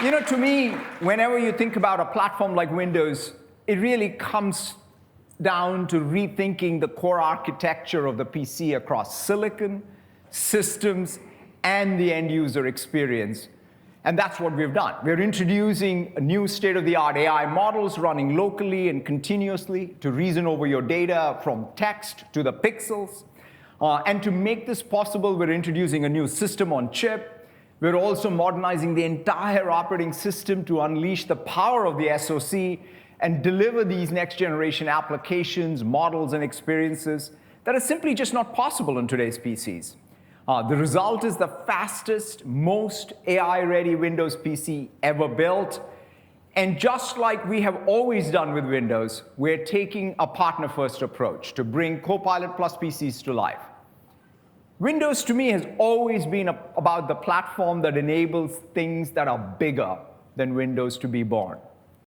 To me, whenever you think about a platform like Windows, it really comes down to rethinking the core architecture of the PC across silicon, systems, and the end user experience. And that's what we've done. We're introducing new state-of-the-art AI models running locally and continuously to reason over your data from text to the pixels. And to make this possible, we're introducing a new system on chip. We're also modernizing the entire operating system to unleash the power of the SoC and deliver these next-generation applications, models, and experiences that are simply just not possible in today's PCs. The result is the fastest, most AI-ready Windows PC ever built. And just like we have always done with Windows, we're taking a partner-first approach to bring Copilot plus PCs to life. Windows, to me, has always been about the platform that enables things that are bigger than Windows to be born.